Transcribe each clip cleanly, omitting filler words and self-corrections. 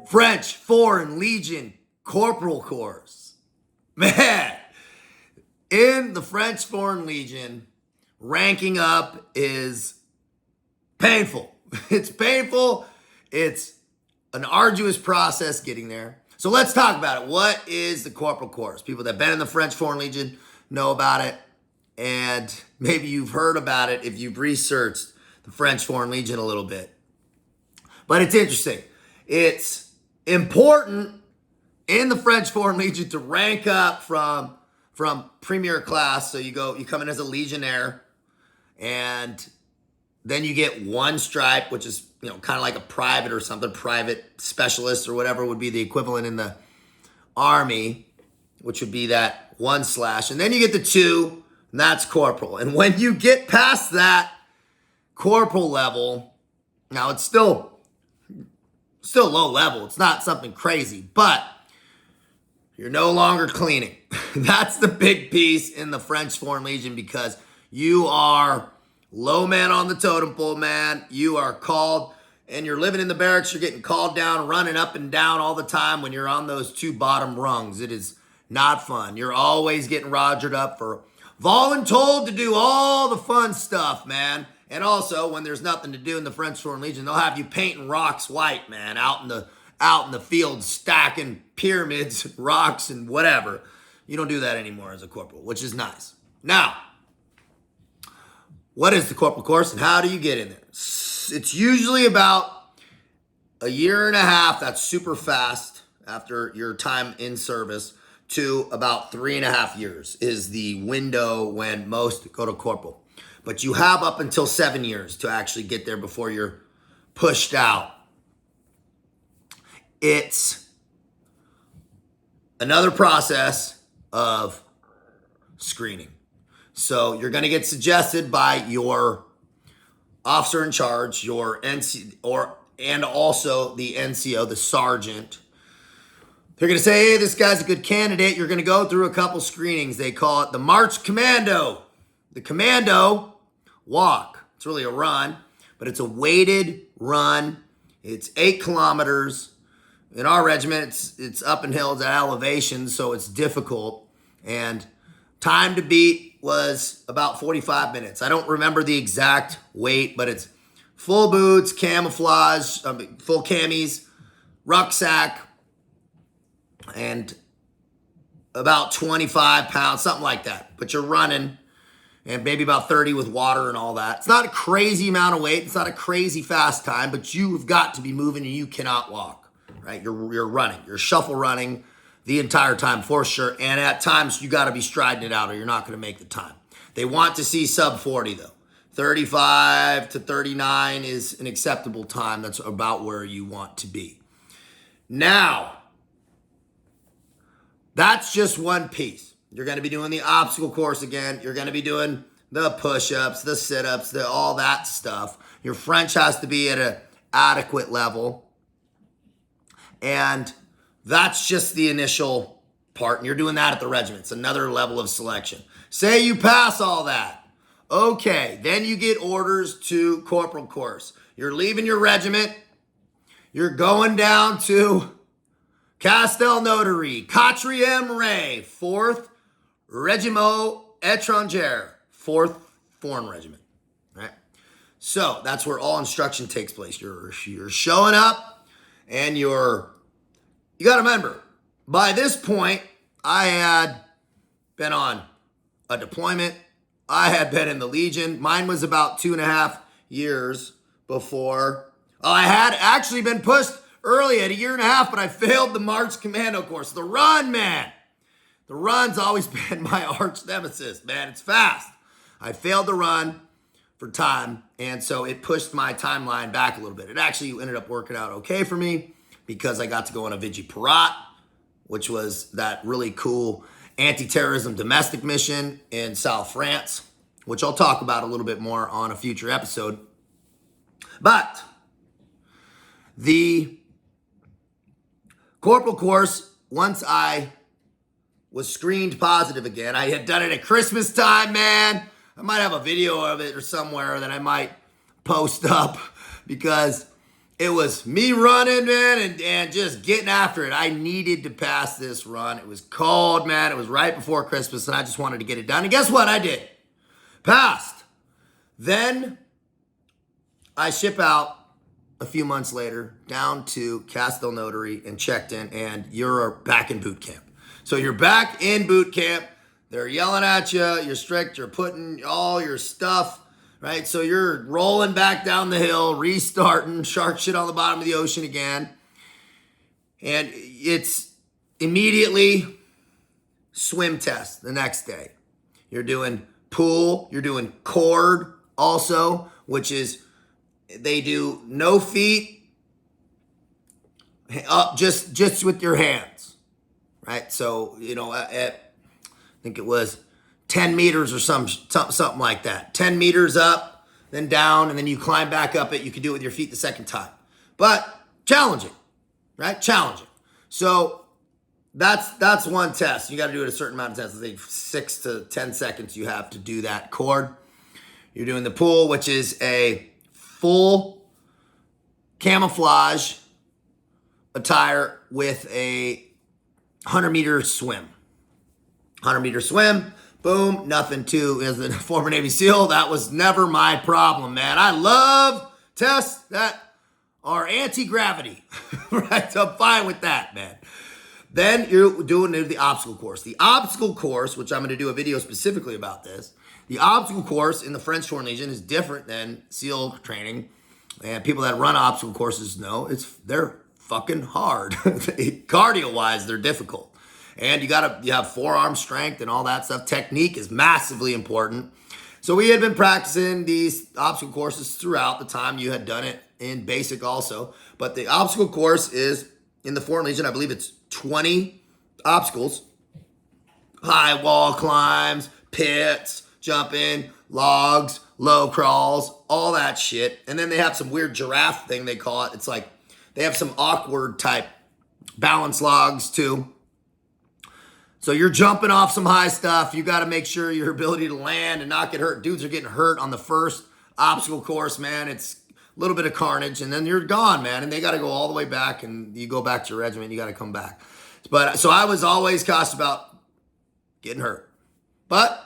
French Foreign Legion Corporal course. Man, in the French Foreign Legion, ranking up is painful. It's painful. It's an arduous process getting there. So let's talk about it. What is the Corporal course? People that have been in the French Foreign Legion know about it, and maybe you've heard about it if you've researched the French Foreign Legion a little bit. But it's interesting. It's important in the French Foreign Legion to rank up from premier class. So you come in as a legionnaire, and then you get one stripe, which is, kind of like a private or something, private specialist or whatever would be the equivalent in the Army, which would be that 1/. And then you get the 2, and that's corporal. And when you get past that corporal level, now it's still low level. It's not something crazy, but you're no longer cleaning. That's the big piece in the French Foreign Legion, because you are low man on the totem pole, man. You are called, and you're living in the barracks. You're getting called down, running up and down all the time when you're on those 2 bottom rungs. It is not fun. You're always getting rogered up for voluntold to do all the fun stuff, man. And also, when there's nothing to do in the French Foreign Legion, they'll have you painting rocks white, man, out in the field, stacking pyramids, rocks, and whatever. You don't do that anymore as a corporal, which is nice. Now, what is the corporal course and how do you get in there? It's usually about a year and a half. That's super fast after your time in service, to about 3.5 years is the window when most go to corporal. But you have up until 7 years to actually get there before you're pushed out. It's another process of screening. So you're going to get suggested by your officer in charge, your and also the NCO, the sergeant. They're going to say, hey, this guy's a good candidate. You're going to go through a couple screenings. They call it the March Commando. The Commando walk. It's really a run, but it's a weighted run. It's 8 kilometers. In our regiment, it's up in hills at elevation, so it's difficult. And time to beat was about 45 minutes. I don't remember the exact weight, but it's full boots, camouflage, full camis, rucksack, and about 25 pounds, something like that. But you're running, and maybe about 30 with water and all that. It's not a crazy amount of weight. It's not a crazy fast time, but you've got to be moving and you cannot walk, right? You're running. You're shuffle running the entire time for sure. And at times you got to be striding it out or you're not going to make the time. They want to see sub 40 though. 35 to 39 is an acceptable time. That's about where you want to be. Now, that's just one piece. You're going to be doing the obstacle course again. You're going to be doing the push-ups, the sit-ups, all that stuff. Your French has to be at an adequate level. And that's just the initial part. And you're doing that at the regiment. It's another level of selection. Say you pass all that. Okay, then you get orders to corporal course. You're leaving your regiment. You're going down to Castelnaudary, 4e Marais, 4th Régiment Étranger, 4th Foreign Regiment, right? So that's where all instruction takes place. You're showing up, and you got to remember, by this point, I had been on a deployment. I had been in the Legion. Mine was about 2.5 years before. I had actually been pushed early at 1.5 years, but I failed the March Commando course. The run, man. The run's always been my arch nemesis, man. It's fast. I failed the run for time, and so it pushed my timeline back a little bit. It actually ended up working out okay for me because I got to go on a Vigiparat, which was that really cool anti-terrorism domestic mission in South France, which I'll talk about a little bit more on a future episode. But the corporal course, once I was screened positive again, I had done it at Christmas time, man. I might have a video of it or somewhere that I might post up because it was me running, man, and just getting after it. I needed to pass this run. It was cold, man. It was right before Christmas, and I just wanted to get it done. And guess what? I did. Passed. Then I ship out a few months later down to Castile Notary and checked in, and you're back in boot camp. So you're back in boot camp. They're yelling at you. You're strict. You're putting all your stuff, right? So you're rolling back down the hill, restarting, shark shit on the bottom of the ocean again. And it's immediately swim test the next day. You're doing pool. You're doing cord also, which is they do no feet, up just with your hands, right? So, I think it was 10 meters or something like that. 10 meters up, then down, and then you climb back up it. You can do it with your feet the second time. But challenging, right? Challenging. So that's one test. You got to do it a certain amount of tests. I think 6 to 10 seconds you have to do that cord. You're doing the pool, which is a full camouflage attire with a 100-meter swim. 100-meter swim, boom, nothing to, as a former Navy SEAL, that was never my problem, man. I love tests that are anti-gravity, right? So I'm fine with that, man. Then you're doing the obstacle course. The obstacle course, which I'm going to do a video specifically about this, the obstacle course in the French Foreign Legion is different than SEAL training. And people that run obstacle courses know they're fucking hard. Cardio-wise, they're difficult. And you have forearm strength and all that stuff. Technique is massively important. So we had been practicing these obstacle courses throughout the time. You had done it in basic also. But the obstacle course is, in the Foreign Legion, I believe it's 20 obstacles. High wall climbs, pits, jumping, logs, low crawls, all that shit. And then they have some weird giraffe thing they call it. It's like they have some awkward type balance logs too. So you're jumping off some high stuff. You got to make sure your ability to land and not get hurt. Dudes are getting hurt on the first obstacle course, man. It's a little bit of carnage, and then you're gone, man. And they got to go all the way back, and you go back to your regiment. You got to come back. But so I was always cautious about getting hurt. But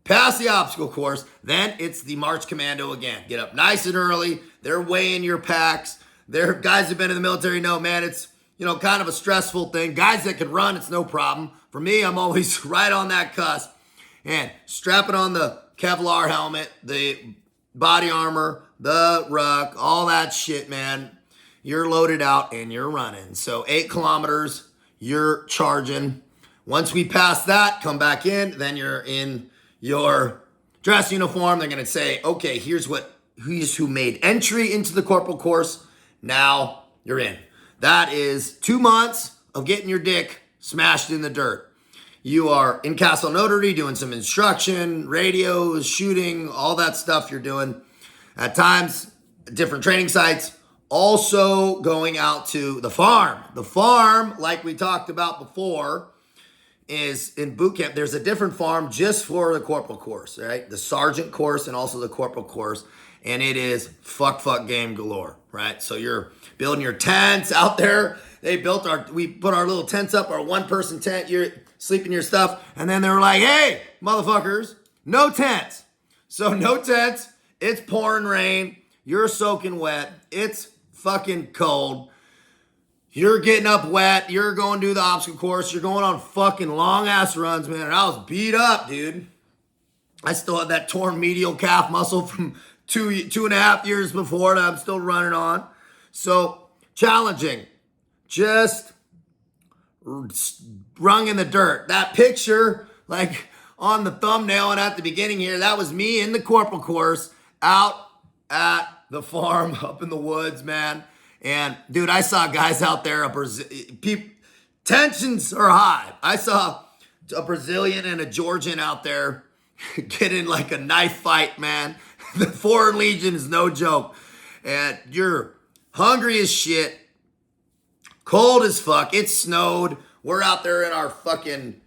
pass the obstacle course, then it's the March Commando again. Get up nice and early. They're weighing your packs. They're guys who've been in the military know, man, it's kind of a stressful thing. Guys that can run, it's no problem. For me, I'm always right on that cusp. And strapping on the Kevlar helmet, the body armor, the ruck, all that shit, man. You're loaded out and you're running. So 8 kilometers, you're charging. Once we pass that, come back in, then you're in your dress uniform. They're going to say, okay, here's who made entry into the corporal course. Now you're in. That is 2 months of getting your dick smashed in the dirt. You are in Castile Notary doing some instruction, radios, shooting, all that stuff you're doing. At times, different training sites. Also going out to the farm. The farm, like we talked about before, is in boot camp. There's a different farm just for the corporal course, right? The sergeant course and also the corporal course. And it is fuck game galore, right? So you're building your tents out there. We put our little tents up, our 1-person tent. You're sleeping your stuff. And then they were like, hey, motherfuckers, no tents. So no tents. It's pouring rain. You're soaking wet. It's fucking cold. You're getting up wet. You're going to do the obstacle course. You're going on fucking long ass runs, man. And I was beat up, dude. I still had that torn medial calf muscle from two and a half years before that I'm still running on. So challenging. Just rung in the dirt. That picture, like on the thumbnail and at the beginning here, that was me in the corporal course out at the farm up in the woods, man. And dude, I saw guys out there, tensions are high. I saw a Brazilian and a Georgian out there getting like a knife fight, man. The Foreign Legion is no joke. And you're hungry as shit, cold as fuck. It snowed. We're out there in our fucking,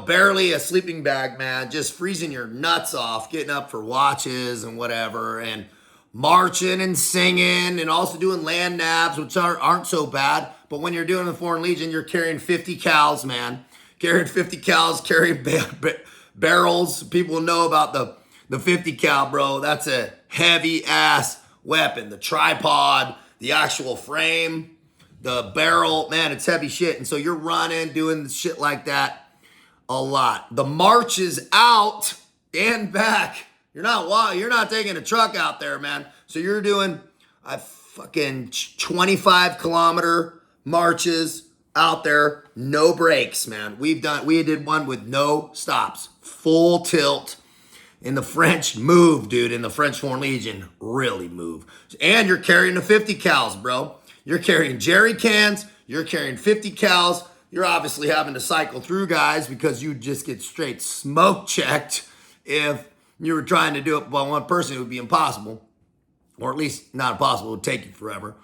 barely a sleeping bag, man, just freezing your nuts off, getting up for watches and whatever. And marching and singing and also doing land nabs, which aren't so bad. But when you're doing the Foreign Legion, you're carrying 50 cals, man. Carrying 50 cals, carrying barrels. People know about the 50 cal, bro. That's a heavy ass weapon. The tripod, the actual frame, the barrel, man, it's heavy shit. And so you're running, doing shit like that a lot. The marches out and back. You're not taking a truck out there, man. So you're doing a fucking 25-kilometer marches out there, no breaks, man. We did one with no stops, full tilt. And the French move, dude, in the French Foreign Legion really move. And you're carrying the 50 cals, bro. You're carrying jerry cans, you're carrying 50 cals. You're obviously having to cycle through guys because you just get straight smoke checked. If you were trying to do it by one person, it would be impossible. Or at least not impossible, it would take you forever.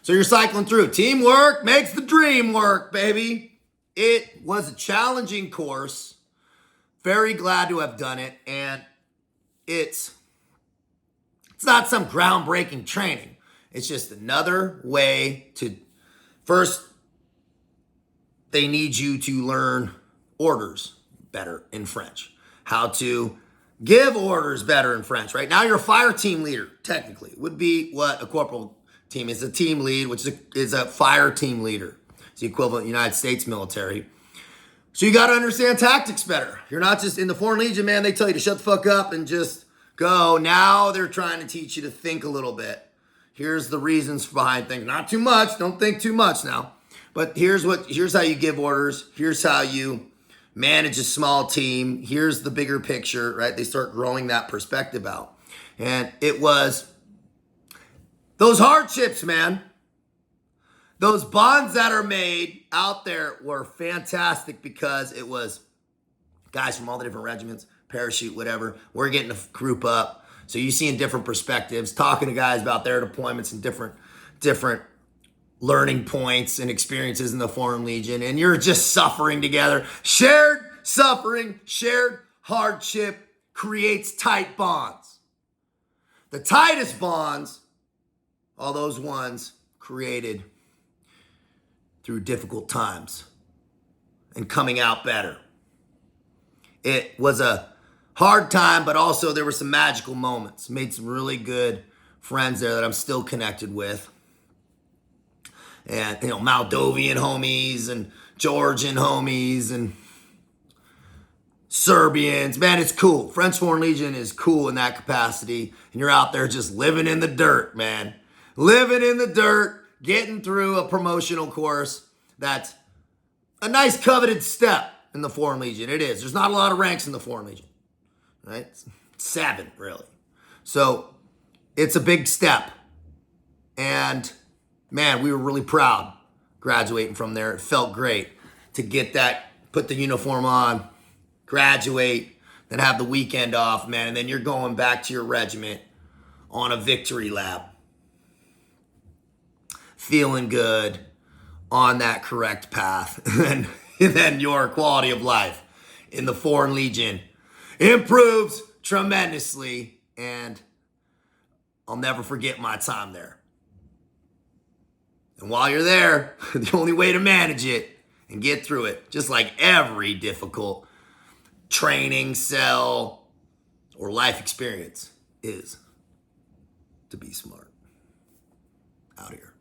So you're cycling through. Teamwork makes the dream work, baby. It was a challenging course. Very glad to have done it. And it's not some groundbreaking training. It's just another way to, first, they need you to learn orders better in French. How to give orders better in French, right? Now you're a fire team leader, technically. Would be what a corporal team is. A team lead, which is a fire team leader. It's the equivalent of the United States military. So you got to understand tactics better. You're not just in the Foreign Legion, man. They tell you to shut the fuck up and just go. Now they're trying to teach you to think a little bit. Here's the reasons behind things. Not too much. Don't think too much now. But here's how you give orders. Here's how you manage a small team. Here's the bigger picture, right? They start growing that perspective out. And it was those hardships, man. Those bonds that are made out there were fantastic because it was guys from all the different regiments, parachute, whatever. We're getting a group up. So you seeing different perspectives, talking to guys about their deployments and different learning points and experiences in the Foreign Legion. And you're just suffering together. Shared suffering, shared hardship creates tight bonds. The tightest bonds, all those ones created through difficult times and coming out better. It was a hard time, but also there were some magical moments. Made some really good friends there that I'm still connected with. And, Moldovan homies and Georgian homies and Serbians. Man, it's cool. French Foreign Legion is cool in that capacity. And you're out there just living in the dirt, man. Living in the dirt, getting through a promotional course. That's a nice coveted step in the Foreign Legion. It is. There's not a lot of ranks in the Foreign Legion, right? 7, really. So it's a big step. And man, we were really proud graduating from there. It felt great to get that, put the uniform on, graduate, then have the weekend off, man. And then you're going back to your regiment on a victory lap. Feeling good on that correct path. And then your quality of life in the Foreign Legion improves tremendously. And I'll never forget my time there. And while you're there, the only way to manage it and get through it, just like every difficult training, cell, or life experience, is to be smart. Out here.